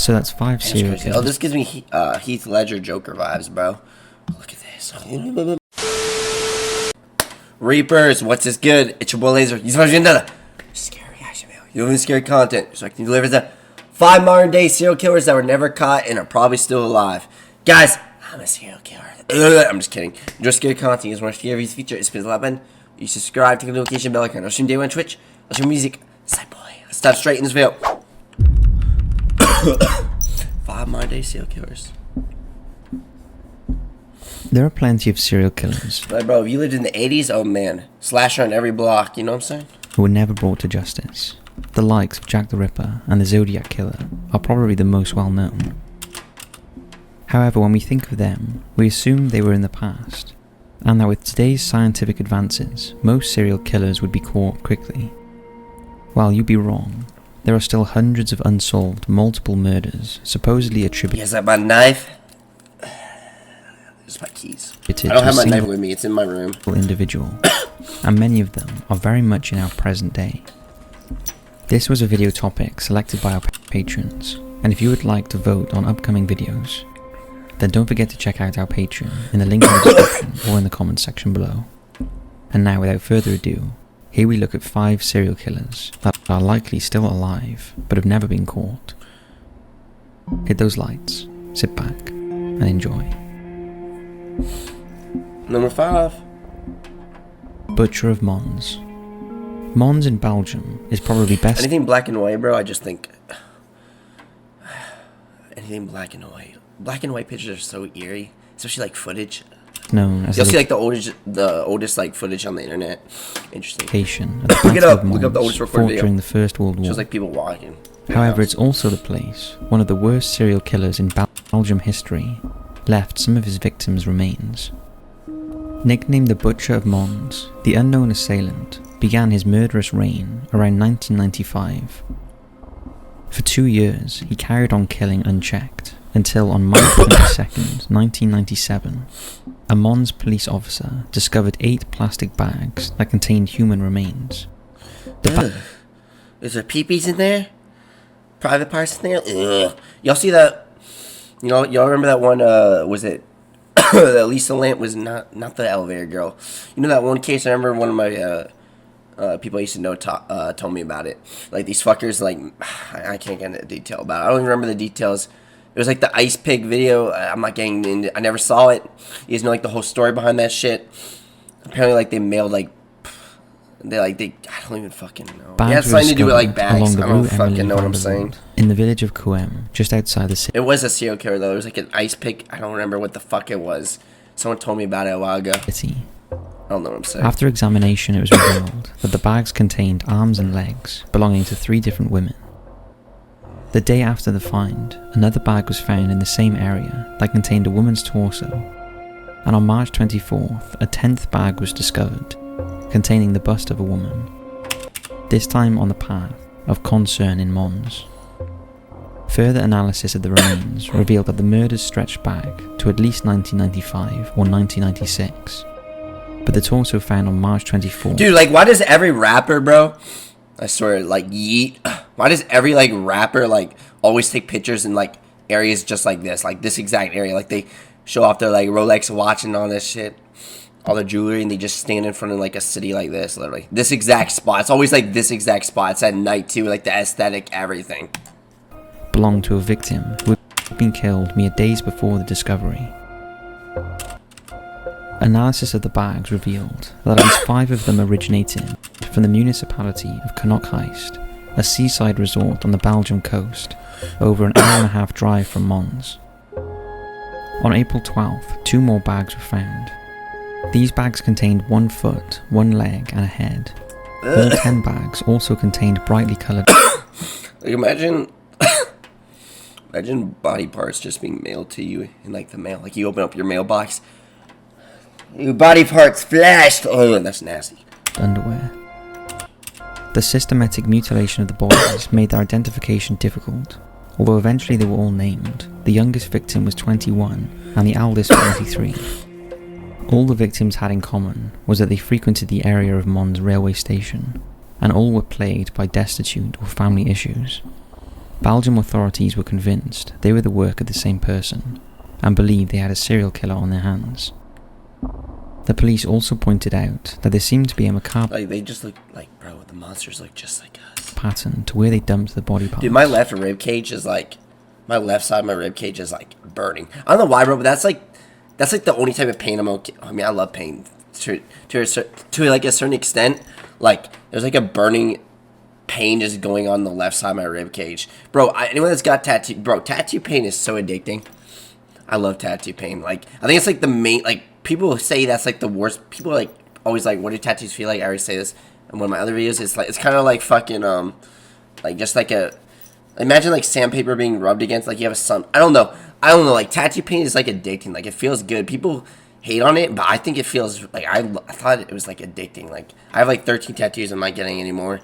So that's 5 serial killers. Oh, this gives me Heath Ledger Joker vibes, bro. Look at this. Reapers, what's this good? It's your boy Laser. Scary action video. You doing scary content so I can deliver the 5 modern day serial killers that were never caught and are probably still alive. Guys, I'm a serial killer. I'm just kidding. Enjoy scary content. You guys want to share these features? It's been 11. You subscribe to the notification bell icon. I'll stream day one on Twitch. I'll stream music. Side boy. Let's dive straight in this video. 5 modern day serial killers. There are plenty of serial killers. Like, bro, if you lived in the 80s, oh man. Slasher on every block, you know what I'm saying? Who were never brought to justice. The likes of Jack the Ripper and the Zodiac Killer are probably the most well known. However, when we think of them, we assume they were in the past, and that with today's scientific advances, most serial killers would be caught quickly. While you'd be wrong, there are still hundreds of unsolved multiple murders supposedly attributed. Is that my knife? It's my keys. I don't have my knife with me, it's in my room. Individual, and many of them are very much in our present day. This was a video topic selected by our patrons, and if you would like to vote on upcoming videos, then don't forget to check out our Patreon in the link in the description or in the comments section below. And now, without further ado, here we look at 5 serial killers that are likely still alive but have never been caught. Hit those lights, sit back, and enjoy. Number 5. Butcher of Mons. Mons in Belgium is probably best. Anything black and white, bro, I just think. Anything black and white. Black and white pictures are so eerie, especially like footage. Known as you'll see like the oldest like footage on the internet. Interesting. Look it up. Look up the oldest recorded video. During the First World War. Shows like people walking. However, it's also the place one of the worst serial killers in Belgium history left some of his victims' remains. Nicknamed the Butcher of Mons, the unknown assailant began his murderous reign around 1995. For 2 years, he carried on killing unchecked, until on March 22nd, 1997, a Mons police officer discovered 8 plastic bags that contained human remains. Is there peepees in there? Private parts in there? Ugh. Y'all see that? Y'all remember that one, was it that Lisa Lamp was not the elevator girl. You know that one case? I remember one of my people I used to know told me about it. Like these fuckers, like I can't get into detail about it. I don't even remember the details. It was like the ice pig video. I'm not getting into. I never saw it. You guys know like the whole story behind that shit. Apparently, like they mailed like I don't even fucking know. It had something to do with like bags. I don't fucking know what I'm saying. In the village of 𝐭𝐬, just outside the city. It was a serial killer though. It was like an ice pig. I don't remember what the fuck it was. Someone told me about it a while ago. I don't know what I'm saying. After examination, it was revealed that the bags contained arms and legs belonging to 3 different women. The day after the find, another bag was found in the same area that contained a woman's torso, and on March 24th, a 10th bag was discovered, containing the bust of a woman, this time on the path of concern in Mons. Further analysis of the remains revealed that the murders stretched back to at least 1995 or 1996, but the torso found on March 24th... Dude, like, why does every rapper, bro... I swear, like, yeet. Why does every, like, rapper, like, always take pictures in, like, areas just like this exact area? Like, they show off their, like, Rolex watch and all this shit, all their jewelry, and they just stand in front of, like, a city like this, literally. This exact spot. It's always, like, this exact spot. It's at night, too, like, the aesthetic, everything. Belonged to a victim who had been killed mere days before the discovery. Analysis of the bags revealed that at least 5 of them originated from the municipality of 𝐵𝐼𝐭, a seaside resort on the Belgian coast, over an hour-and-a-half drive from Mons. On April 12th, 2 more bags were found. These bags contained 1 foot, 1 leg, and a head. All 10 bags also contained brightly coloured... Imagine body parts just being mailed to you in, like, the mail. Like, you open up your mailbox... Your body parts flashed. Oh, that's nasty. Underwear. The systematic mutilation of the bodies made their identification difficult, although eventually they were all named. The youngest victim was 21 and the eldest 23. All the victims had in common was that they frequented the area of Mons railway station, and all were plagued by destitute or family issues. Belgium authorities were convinced they were the work of the same person and believed they had a serial killer on their hands. The police also pointed out that there seemed to be a macabre Like, they just look like, bro, the monsters look just like us. pattern to where they dumped the body parts. Dude, my left rib cage is like, my left side of my rib cage is like burning. I don't know why, bro, but that's like the only type of pain I'm okay. I mean, I love pain to like a certain extent. Like, there's like a burning pain just going on the left side of my rib cage, bro. Anyone that's got tattoo, bro, tattoo pain is so addicting. I love tattoo pain. Like, I think it's like the main, like, people say that's like the worst. People like always like, what do tattoos feel like? I already say this in one of my other videos. It's like, it's kind of like fucking like just like a, imagine like sandpaper being rubbed against, like you have a sun. I don't know. Like, tattoo pain is like addicting. Like, it feels good. People hate on it, but I think it feels like, I thought it was like addicting. Like, I have like 13 tattoos. I'm not getting any more.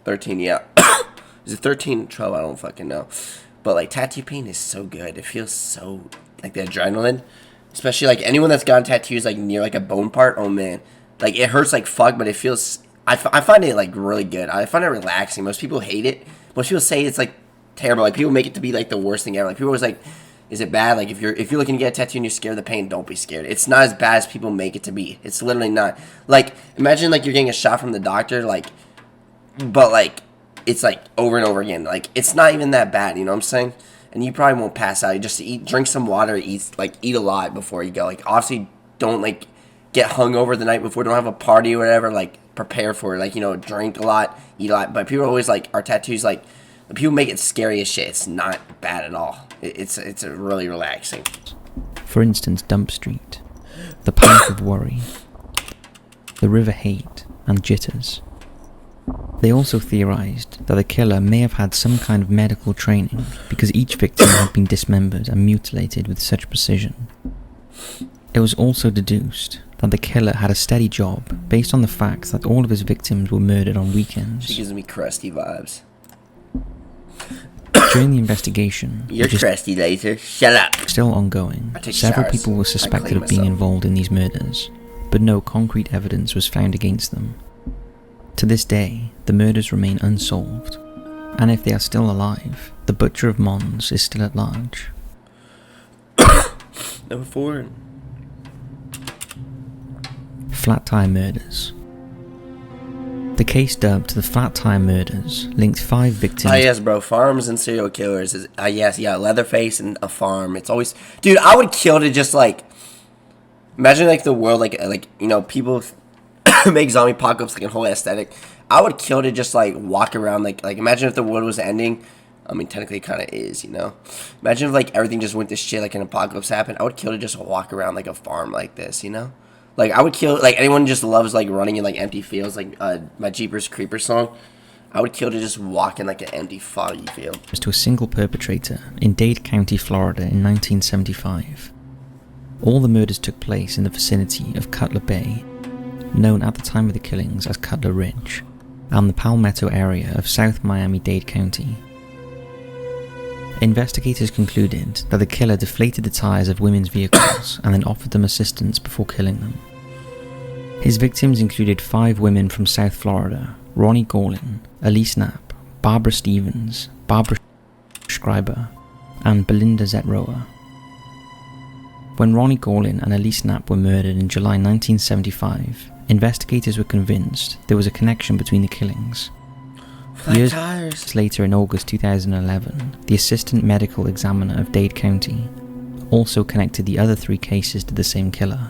13, yeah. Is it 13? 12? I don't fucking know. But like, tattoo pain is so good. It feels so, like, the adrenaline. Especially like anyone that's gotten tattoos like near like a bone part. Oh man, like, it hurts like fuck, but it feels. I find it like really good. I find it relaxing. Most people hate it. Most people say it's like terrible. Like, people make it to be like the worst thing ever. Like, people always like, is it bad? Like, if you're looking to get a tattoo and you're scared of the pain, don't be scared. It's not as bad as people make it to be. It's literally not. Like, imagine like you're getting a shot from the doctor, like, but like, it's like over and over again. Like, it's not even that bad. You know what I'm saying? And you probably won't pass out. You just drink some water, eat a lot before you go. Like, obviously, don't like get hungover the night before. Don't have a party or whatever. Like, prepare for it. Like, you know, drink a lot, eat a lot. But people are always like, our tattoos, like, people make it scary as shit. It's not bad at all. It's really relaxing. For instance, Dump Street, the Path of Worry, the River Hate, and Jitters. They also theorized that the killer may have had some kind of medical training because each victim had been dismembered and mutilated with such precision. It was also deduced that the killer had a steady job based on the fact that all of his victims were murdered on weekends. She gives me crusty vibes. During the investigation, You're crusty later. Shut up. Still ongoing, several people were suspected of being involved in these murders, but no concrete evidence was found against them. To this day, the murders remain unsolved, and if they are still alive, the butcher of Mons is still at large. Number 4. Flat Tire Murders. The case dubbed the Flat Tire Murders linked 5 victims. Oh yes, bro. Farms and serial killers is yes, yeah. Leatherface and a farm. It's always, dude. I would kill to just like imagine like the world like you know, people make zombie apocalypse like a whole aesthetic. I would kill to just like walk around like imagine if the world was ending. I mean, technically it kind of is, you know. Imagine if like everything just went to shit, like an apocalypse happened. I would kill to just walk around like a farm like this, you know. Like, I would kill, like, anyone just loves, like, running in, like, empty fields, like, my Jeepers Creepers song. I would kill to just walk in, like, an empty, foggy field. To a single perpetrator in Dade County, Florida in 1975. All the murders took place in the vicinity of Cutler Bay, known at the time of the killings as Cutler Ridge, and the Palmetto area of South Miami-Dade County. Investigators concluded that the killer deflated the tires of women's vehicles and then offered them assistance before killing them. His victims included 5 women from South Florida: Ronnie Gorlin, Elise Knapp, Barbara Stevens, Barbara Schreiber, and Belinda Zetroa. When Ronnie Gorlin and Elise Knapp were murdered in July 1975, investigators were convinced there was a connection between the killings. Years later, in August 2011, the assistant medical examiner of Dade County also connected the other 3 cases to the same killer.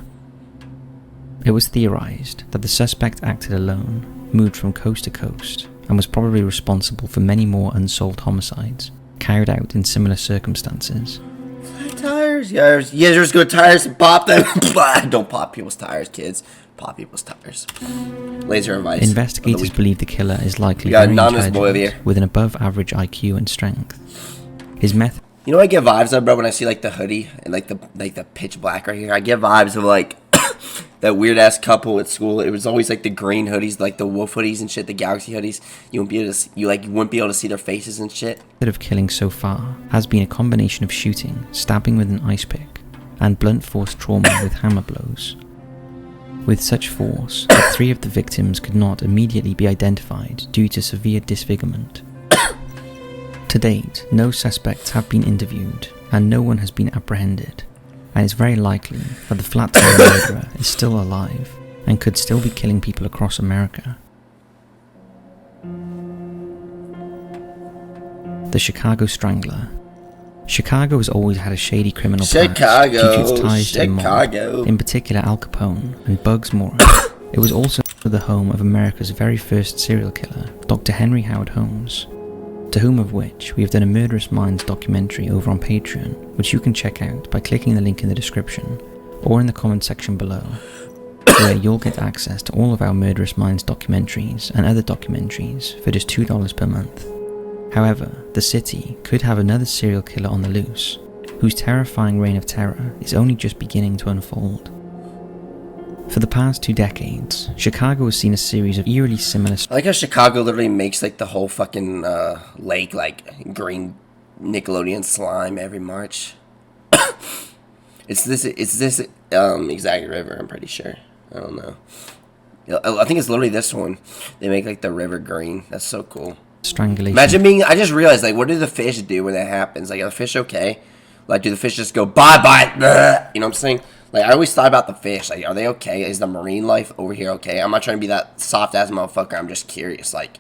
It was theorized that the suspect acted alone, moved from coast to coast, and was probably responsible for many more unsolved homicides carried out in similar circumstances. Flat tires, yeah, there's good tires and pop them. Don't pop people's tires, kids. Pop people's tires. Laser advice. Investigators believe the killer is likely very intelligent, with an above-average IQ and strength. His method. You know what I get vibes of, bro, when I see like the hoodie and like the pitch black right here? I get vibes of like that weird ass couple at school. It was always like the green hoodies, like the wolf hoodies and shit, the galaxy hoodies. You wouldn't be able to see their faces and shit. The method of killing so far has been a combination of shooting, stabbing with an ice pick, and blunt force trauma with hammer blows. With such force that 3 of the victims could not immediately be identified due to severe disfigurement. To date, no suspects have been interviewed and no one has been apprehended, and it's very likely that the flat tire murderer is still alive and could still be killing people across America. The Chicago Strangler. Chicago has always had a shady criminal past due to its ties to the mob, in particular Al Capone and Bugs Morris. It was also the home of America's very first serial killer, Dr. Henry Howard Holmes, to whom of which we have done a Murderous Minds documentary over on Patreon, which you can check out by clicking the link in the description or in the comment section below, where you'll get access to all of our Murderous Minds documentaries and other documentaries for just $2 per month. However, the city could have another serial killer on the loose, whose terrifying reign of terror is only just beginning to unfold. For the past 2 decades, Chicago has seen a series of eerily similar... I like how Chicago literally makes like the whole fucking lake like green Nickelodeon slime every March. It's this exact river, I'm pretty sure. I don't know. I think it's literally this one. They make like the river green. That's so cool. Strangulation. Imagine being... I just realized, like, what do the fish do when that happens? Like, are the fish okay? Like, do the fish just go, bye-bye, you know what I'm saying? Like, I always thought about the fish. Like, are they okay? Is the marine life over here okay? I'm not trying to be that soft-ass motherfucker. I'm just curious. Like,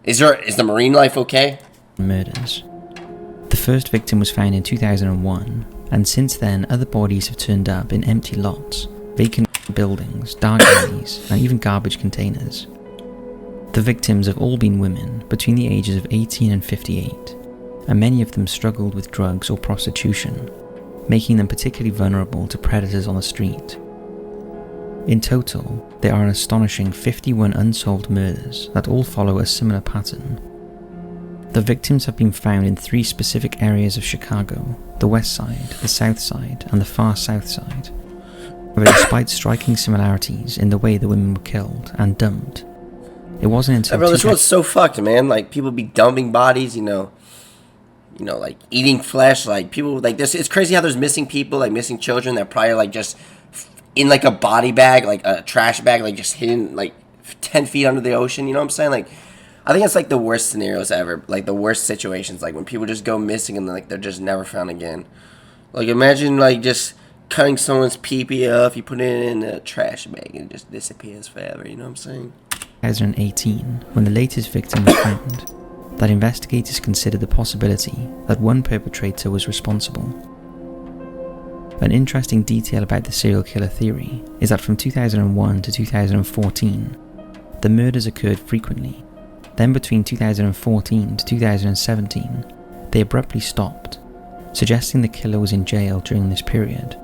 is the marine life okay? Murders. The first victim was found in 2001, and since then, other bodies have turned up in empty lots, vacant buildings, dark alleys, and even garbage containers. The victims have all been women between the ages of 18 and 58, and many of them struggled with drugs or prostitution, making them particularly vulnerable to predators on the street. In total, there are an astonishing 51 unsolved murders that all follow a similar pattern. The victims have been found in 3 specific areas of Chicago: the west side, the south side, and the far south side. But despite striking similarities in the way the women were killed and dumped, it wasn't until... Bro, this world's so fucked, man. Like, people be dumping bodies, you know, like, eating flesh, like, people, like, this, it's crazy how there's missing people, like, missing children that probably, like, just in, like, a body bag, like, a trash bag, like, just hidden, like, 10 feet under the ocean, you know what I'm saying? Like, I think it's, like, the worst scenarios ever, like, the worst situations, like, when people just go missing and, like, they're just never found again. Like, imagine, like, just cutting someone's pee-pee off, you put it in a trash bag, and it just disappears forever, you know what I'm saying? 2018, when the latest victim was found, that investigators considered the possibility that one perpetrator was responsible. An interesting detail about the serial killer theory is that from 2001 to 2014, the murders occurred frequently. Then between 2014 to 2017, they abruptly stopped, suggesting the killer was in jail during this period,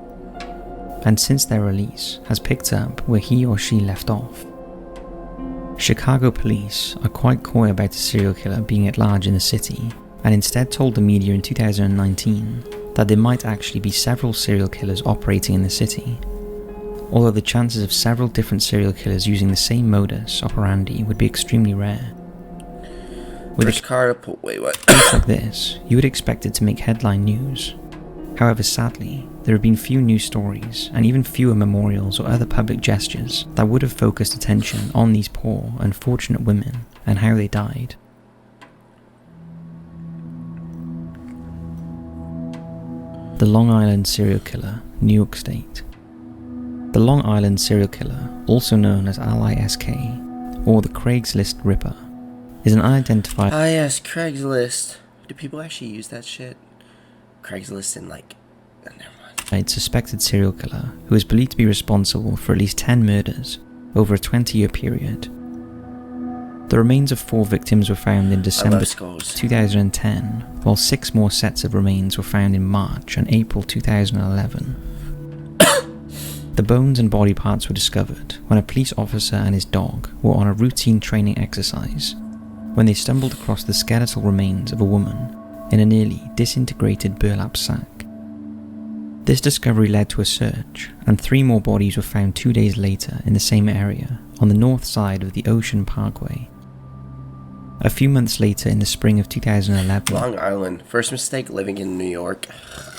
and since their release has picked up where he or she left off. Chicago police are quite coy about the serial killer being at large in the city, and instead told the media in 2019 that there might actually be several serial killers operating in the city, although the chances of several different serial killers using the same modus operandi would be extremely rare. With a case like this, you would expect it to make headline news. However, sadly, there have been few news stories and even fewer memorials or other public gestures that would have focused attention on these poor, unfortunate women and how they died. The Long Island serial killer, New York State. The Long Island serial killer, also known as 𝐈𝐭'𝐬, or the Craigslist Ripper, is an unidentified... Ah yes, Craigslist. Do people actually use that shit? Craigslist and like... never mind. Suspected serial killer who is believed to be responsible for at least 10 murders over a 20-year period. The remains of 4 victims were found in December 2010, while 6 more sets of remains were found in March and April 2011. The bones and body parts were discovered when a police officer and his dog were on a routine training exercise when they stumbled across the skeletal remains of a woman in a nearly disintegrated burlap sack. This discovery led to a search, and 3 more bodies were found 2 days later in the same area on the north side of the Ocean Parkway. A few months later, in the spring of 2011... Long Island. First mistake living in New York.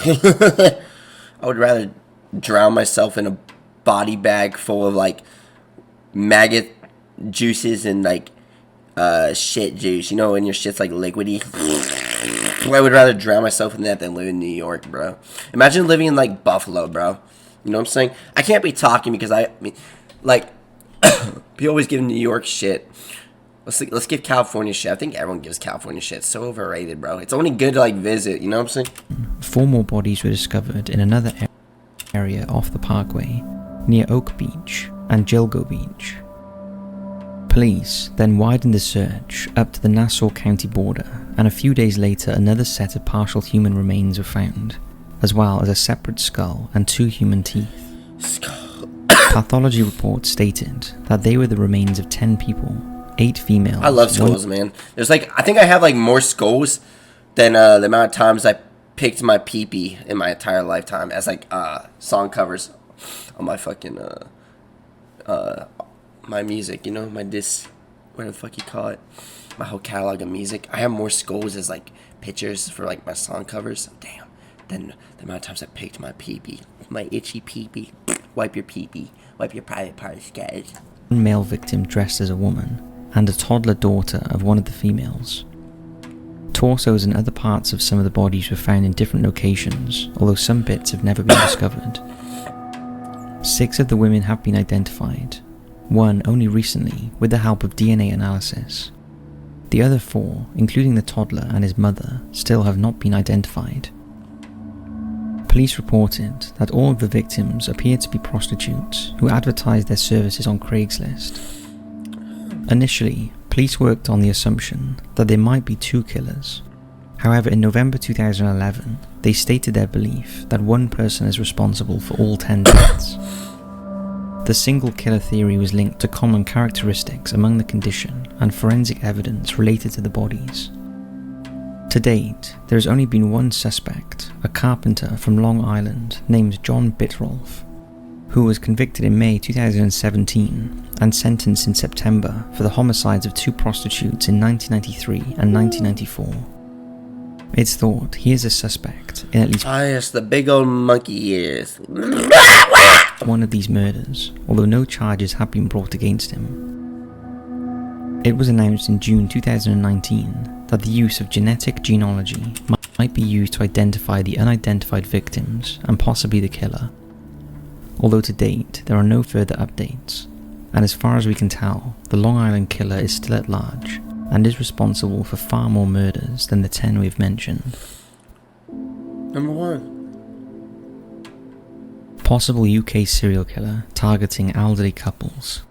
I would rather drown myself in a body bag full of, like, maggot juices and, like, shit juice. You know, when your shit's, like, liquidy. I would rather drown myself in that than live in New York, bro. Imagine living in, like, Buffalo, bro. You know what I'm saying? I can't be talking because like, people always give New York shit. Let's give California shit. I think everyone gives California shit. It's so overrated, bro. It's only good to, like, visit. You know what I'm saying? 4 more bodies were discovered in another area off the parkway, near Oak Beach and Gilgo Beach. Police then widened the search up to the Nassau County border, and a few days later another set of partial human remains were found, as well as a separate skull and 2 human teeth. Pathology reports stated that they were the remains of 10 people, 8 females. I love skulls, man. There's like, I think I have like more skulls than the amount of times I picked my pee-pee in my entire lifetime as like song covers on my fucking my music, you know, my disc, whatever the fuck you call it, my whole catalog of music. I have more skulls as like pictures for like my song covers. Damn. Than the amount of times I picked my pee-pee, my itchy pee-pee. Wipe your pee-pee, wipe your private parts, guys. One male victim dressed as a woman, and a toddler daughter of one of the females. Torsos and other parts of some of the bodies were found in different locations, although some bits have never been discovered. 6 of the women have been identified, one only recently with the help of DNA analysis. The other 4, including the toddler and his mother, still have not been identified. Police reported that all of the victims appeared to be prostitutes who advertised their services on Craigslist. Initially, police worked on the assumption that there might be 2 killers. However, in November 2011, they stated their belief that one person is responsible for all 10 deaths. The single killer theory was linked to common characteristics among the condition and forensic evidence related to the bodies. To date, there has only been one suspect, a carpenter from Long Island named John Bitrolf, who was convicted in May 2017 and sentenced in September for the homicides of 2 prostitutes in 1993 and 1994. It's thought he is a suspect in at least yes, the big old monkey ears. one of these murders, although no charges have been brought against him. It was announced in June 2019 that the use of genetic genealogy might be used to identify the unidentified victims and possibly the killer. Although to date there are no further updates, and as far as we can tell, the Long Island killer is still at large and is responsible for far more murders than the 10 we've mentioned. Number 1. Possible UK serial killer targeting elderly couples.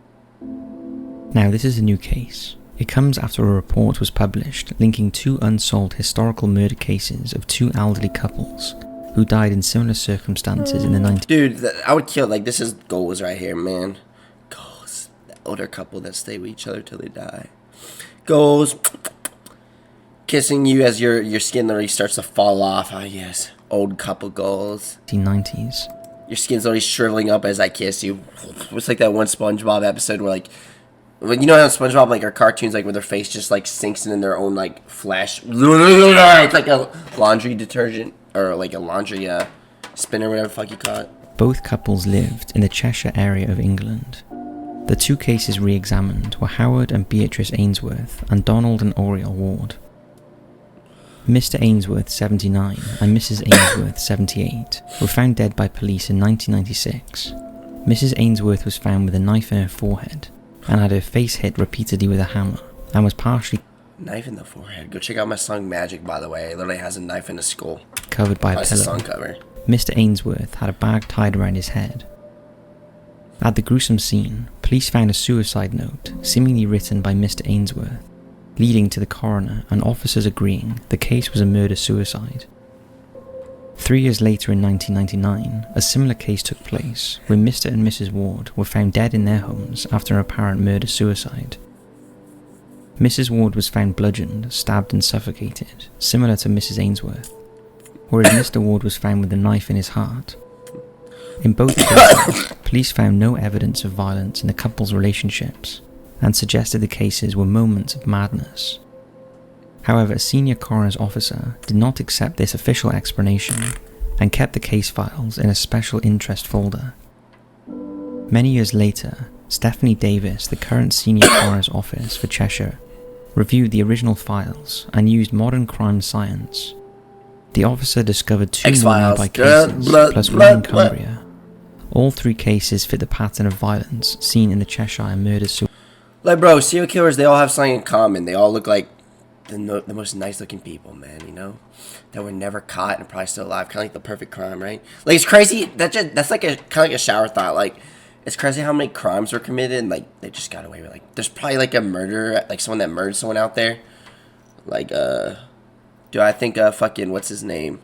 Now this is a new case. It comes after a report was published linking 2 unsolved historical murder cases of 2 elderly couples who died in similar circumstances in the 90s. Dude, I would kill, like, this is goals right here, man. Goals. The older couple that stay with each other till they die. Goals. Kissing you as your skin literally starts to fall off. Ah, yes. Old couple goals. 1990s. Your skin's already shriveling up as I kiss you. It's like that one SpongeBob episode where, like, when you know how SpongeBob, like, our cartoons, like, where their face just, like, sinks in their own, like, flesh. It's like a laundry detergent, or, like, a laundry, spinner, whatever the fuck you call it. Both couples lived in the Cheshire area of England. The 2 cases re-examined were Howard and Beatrice Ainsworth and Donald and Oriel Ward. Mr. Ainsworth, 79, and Mrs. Ainsworth, 78, were found dead by police in 1996. Mrs. Ainsworth was found with a knife in her forehead and had her face hit repeatedly with a hammer, and was partially knife in the forehead. Go check out my song Magic, by the way. It literally has a knife in the skull. Covered by a That's pillow. the song cover. Mr. Ainsworth had a bag tied around his head. At the gruesome scene, police found a suicide note, seemingly written by Mr. Ainsworth, leading to the coroner and officers agreeing the case was a murder-suicide. 3 years later in 1999, a similar case took place where Mr. and Mrs. Ward were found dead in their homes after an apparent murder-suicide. Mrs. Ward was found bludgeoned, stabbed and suffocated, similar to Mrs. Ainsworth, whereas Mr. Ward was found with a knife in his heart. In both cases, police found no evidence of violence in the couple's relationships and suggested the cases were moments of madness. However, a senior coroner's officer did not accept this official explanation and kept the case files in a special interest folder. Many years later, Stephanie Davis, the current senior coroner's office for Cheshire, reviewed the original files and used modern crime science. The officer discovered 2 more nearby cases, plus 1 in Cumbria. All 3 cases fit the pattern of violence seen in the Cheshire murders. Like, bro, serial killers, they all have something in common. They all look like the most nice-looking people, man, you know? That were never caught and probably still alive. Kind of like the perfect crime, right? Like, it's crazy. That's like kind of like a shower thought. Like, it's crazy how many crimes were committed and, like, they just got away with, like, there's probably, like, a murderer, like, someone that murdered someone out there. Like, dude, I think, fucking, what's his name?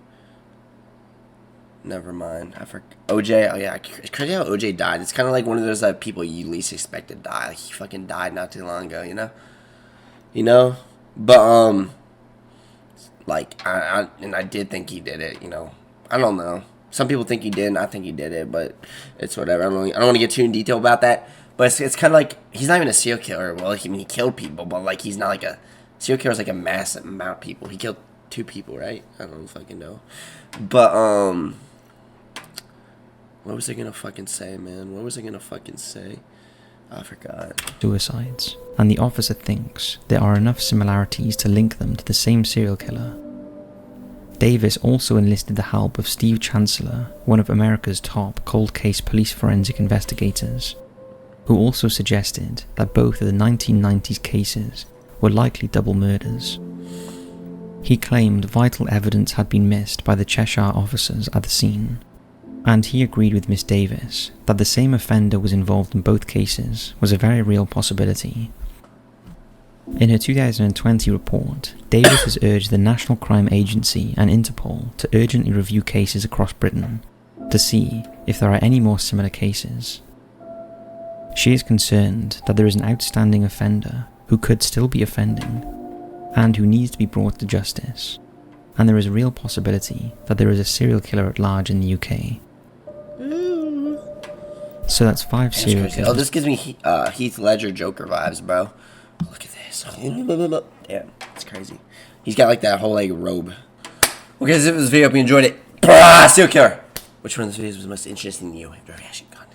Never mind. I forgot. OJ. Oh, yeah. It's crazy how OJ died. It's kind of like one of those people you least expect to die. Like, he fucking died not too long ago, you know? You know? But, like, I did think he did it, you know? I don't know. Some people think he didn't. I think he did it, but it's whatever. I don't want to get too in detail about that. But it's kind of like, he's not even a serial killer. Well, he killed people, but, like, he's not like a... Serial killer is like a massive amount of people. He killed 2 people, right? I don't fucking know. But, what was I gonna fucking say, man? What was I gonna fucking say? I forgot. Suicides, and the officer thinks there are enough similarities to link them to the same serial killer. Davis also enlisted the help of Steve Chancellor, one of America's top cold case police forensic investigators, who also suggested that both of the 1990s cases were likely double murders. He claimed vital evidence had been missed by the Cheshire officers at the scene, and he agreed with Miss Davis that the same offender was involved in both cases was a very real possibility. In her 2020 report, Davis has urged the National Crime Agency and Interpol to urgently review cases across Britain to see if there are any more similar cases. She is concerned that there is an outstanding offender who could still be offending and who needs to be brought to justice, and there is a real possibility that there is a serial killer at large in the UK. So that's 5 serial killers. Oh, this gives me Heath Ledger Joker vibes, bro. Look at this. Damn, it's crazy. He's got like that whole like robe. Okay, this is this video. Hope you enjoyed it. Serial killer. Which one of these videos was most interesting to you? Very action content.